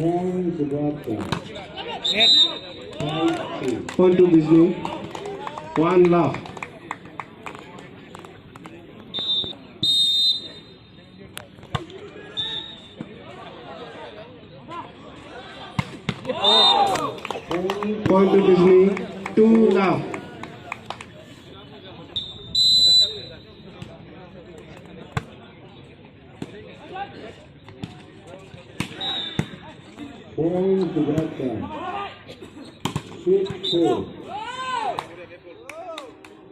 Point to Boston. Point to Disney. One love. Point to Disney. Two love. Point to Boston. 6-4.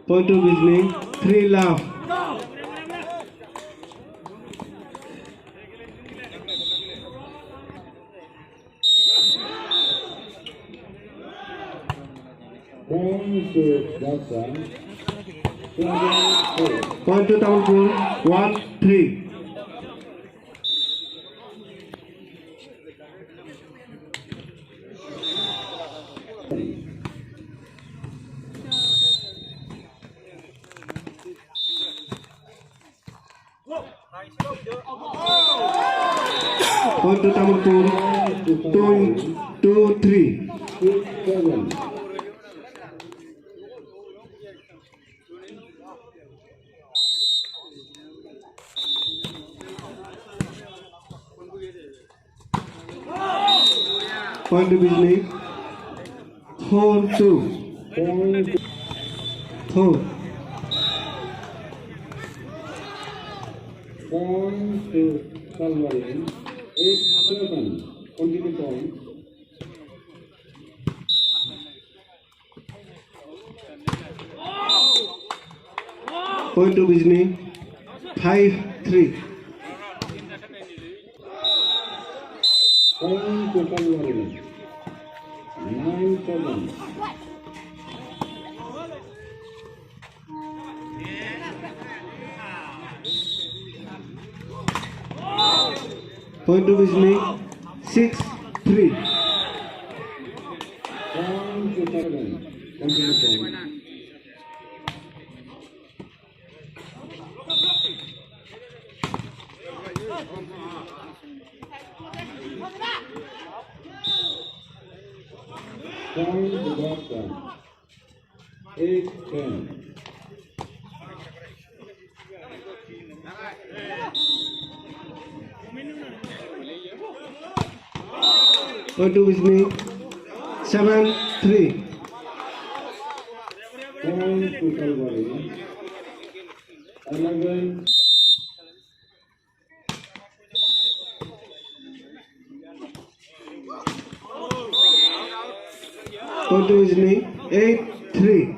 Point to Disney. Three love. Point to Boston. 7-4. Point to Tamilpur. 1-3. Point to Tamilpur. 2-3. 6-7. Point to Disney. 4-2. Point 4. Point to Calvary. 8-7. Continue point. Point to Disney. 5-3. Point to Calvary. 9-7. Point to Disney. 6-3. Point to 7. Continue point. Point to Boston. 8-10. Point to Disney. 7-3. Point to Calvary. 11. Point to Disney. 8-3.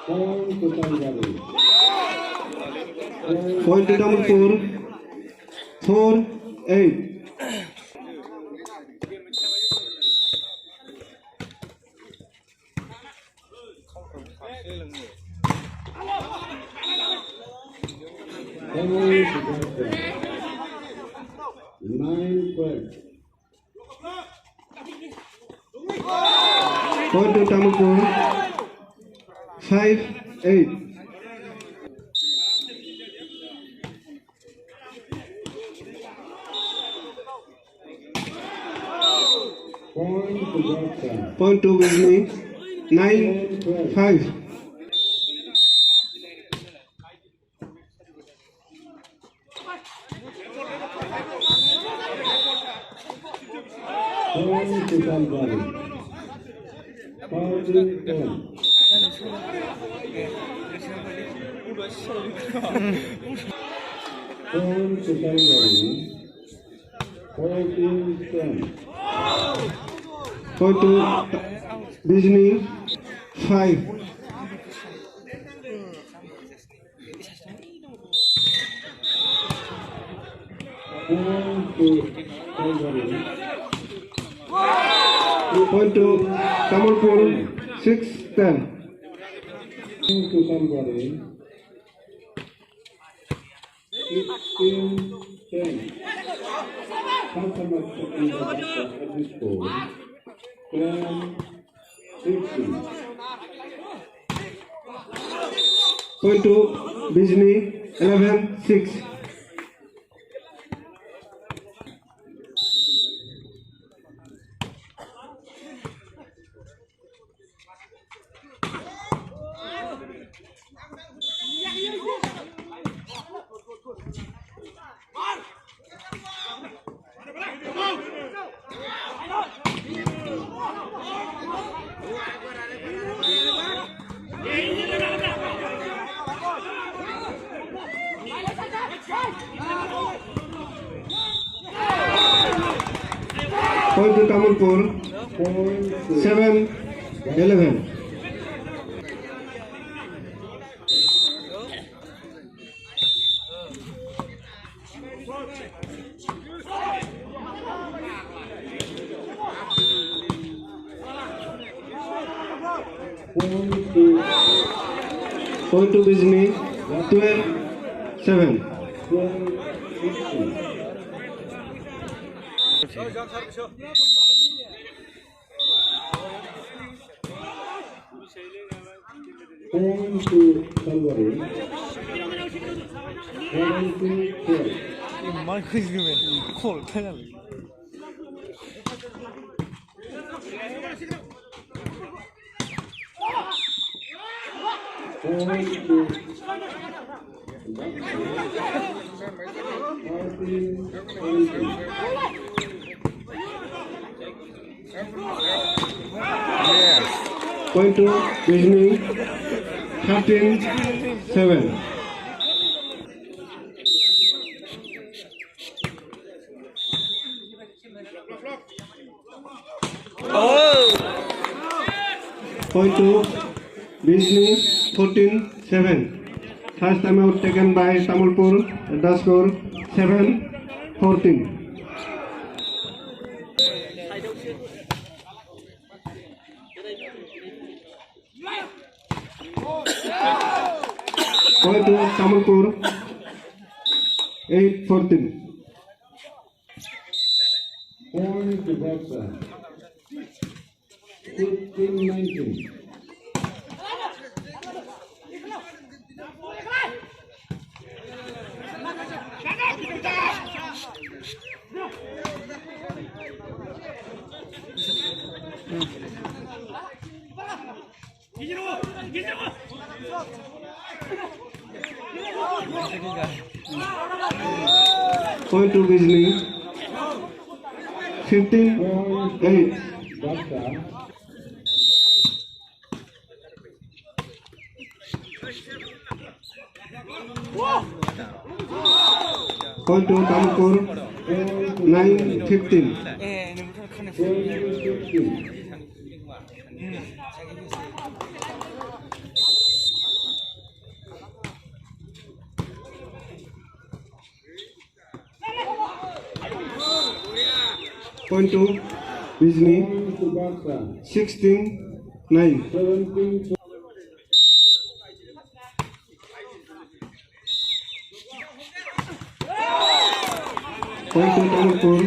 Point to Calvary. Point to Tamilpur. 4-8. Point to Boston. 9-12. Point to Tamilpur. 5-8. Point to Boston. Point to Disney. 9-5. Point to Calvary. 14-10. Point to Calvary. 14-10. Point to Disney. 5. Point to Calvary. Point to Tamilpur. 6-10. Point to Calvary. 16-10. Customer checking the box at this score. 10-16. Point to Disney. 11-6. Point to Kamalpur. 7-11. Point to Bijni. 12-7. Point to Salwari. 17-12. 마이크 있으면 콜 타냐고. Point to Point to Bijni. 13-7. Point to Bijni. 14-7. First time out taken by Tamalpur. The score 7-14. Point to Tamalpur. 8-14. point to Baksa. 15-19. Point to Bijni. 15-8. Baksa. Point to Tamalpur. 9-15. 예, 너무 칸에 12-16. Point to Bijni. Point to Baksa. 16-9. 17-12. Point to Tamalpur.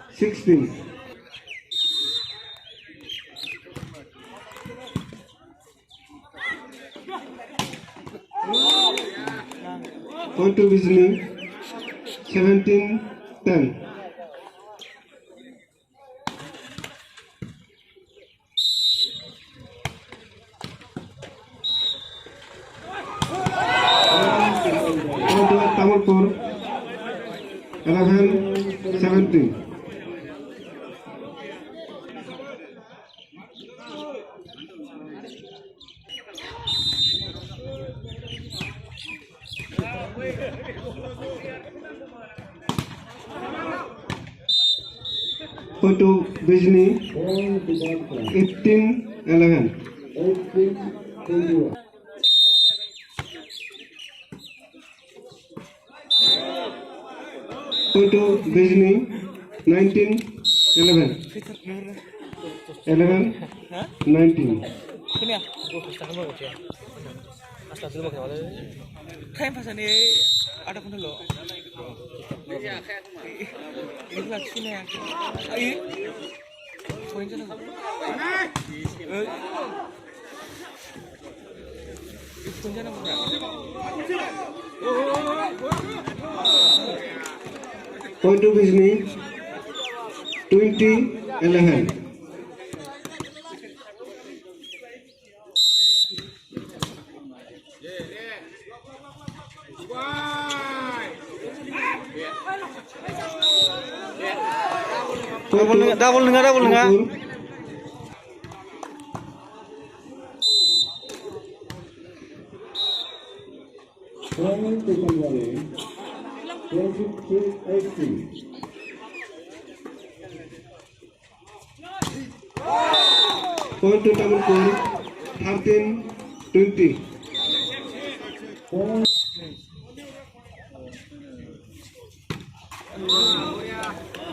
10-16. Point to Bijni. 17-10. Point to Tamalpur. 11-17. Point to Bijni. Point to Baksa. 18-11. 18-21. Point to Bijni. 19-11. 11-19. 그냥 뭐 비슷한 거 같아요. 아싸 들어 먹게 와요. 타임 파산에 ada pun dulu. Ini lagi sini ya. Ayo. Poin sana. Tunjana muna. Point to Disney. 20-11. Double nggak? Point to somebody. 22-18. Point to Tamilpur. 13-20. Point.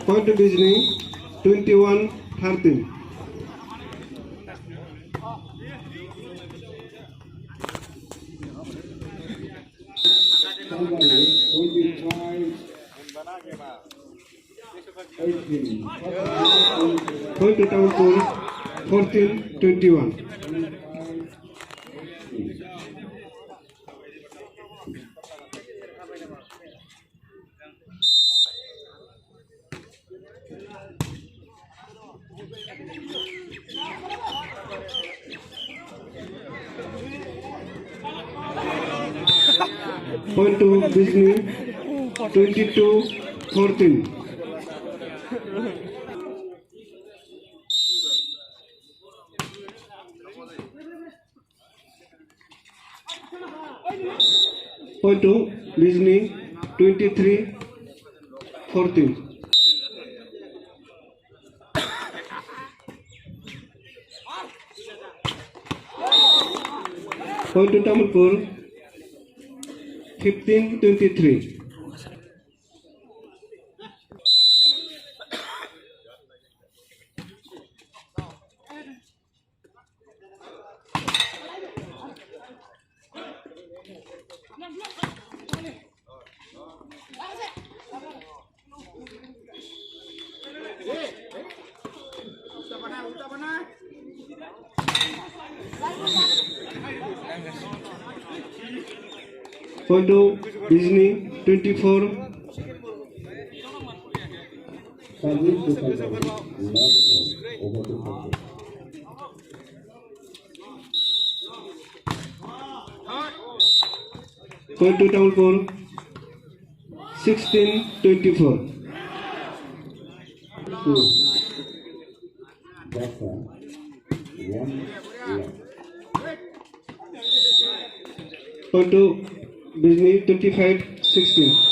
Point to Disney. 21-13. Somebody. 25-18. Point to Tamilpur. 14-21. Point to Disney. 22-14. Point to Disney. 23-14. Point to Tamilpur. 15-23. Point to Disney. 24. Service to somebody. Last over to somebody. Point to Tamilpur. 16-24. Two. That's 1 left. Point to Disney. 25-16.